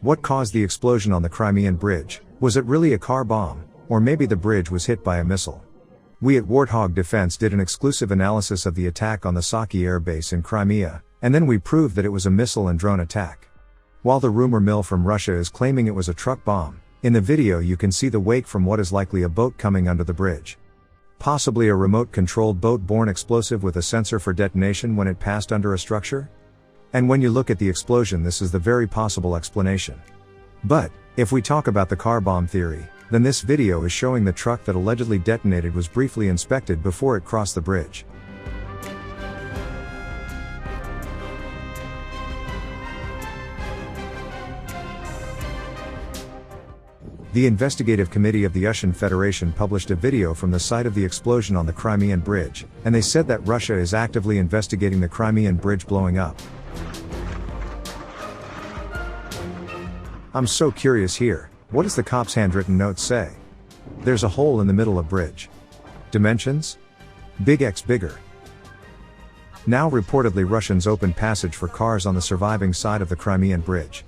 What caused the explosion on the Crimean bridge? Was it really a car bomb? Or maybe the bridge was hit by a missile? We at Warthog Defense did an exclusive analysis of the attack on the Saki air base in Crimea, and then we proved that it was a missile and drone attack. While the rumor mill from Russia is claiming it was a truck bomb, in the video you can see the wake from what is likely a boat coming under the bridge. Possibly a remote-controlled boat-borne explosive with a sensor for detonation when it passed under a structure? And when you look at the explosion, this is the very possible explanation. But, if we talk about the car bomb theory, then this video is showing the truck that allegedly detonated was briefly inspected before it crossed the bridge. The investigative committee of the Russian Federation published a video from the site of the explosion on the Crimean bridge, and they said that Russia is actively investigating the Crimean bridge blowing up. I'm so curious here, what does the cop's handwritten note say? There's a hole in the middle of bridge. Dimensions? Big X bigger. Now reportedly Russians open passage for cars on the surviving side of the Crimean bridge.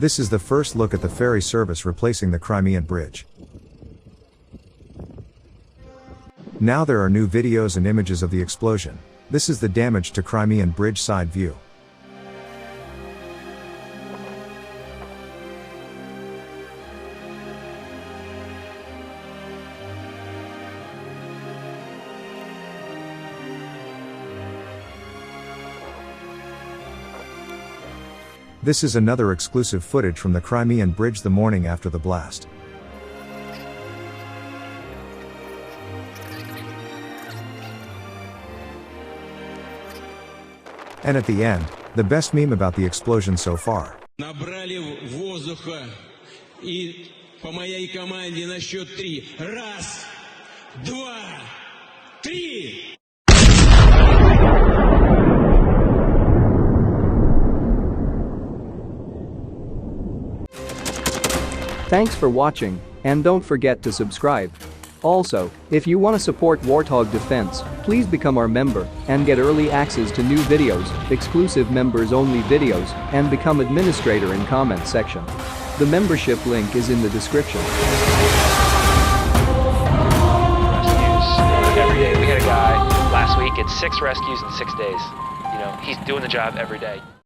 This is the first look at the ferry service replacing the Crimean bridge. Now there are new videos and images of the explosion. This is the damage to Crimean bridge side view. This is another exclusive footage from the Crimean bridge the morning after the blast. And at the end, the best meme about the explosion so far. Набрали воздуха и по моей команде на счет 3. Раз, два, три! Thanks for watching, and don't forget to subscribe. Also, if you want to support Warthog Defense, please become our member and get early access to new videos, exclusive members-only videos, and become administrator in comment section. The membership link is in the description. Rescues every day. We had a guy last week at 6 rescues in 6 days. You know, he's doing the job every day.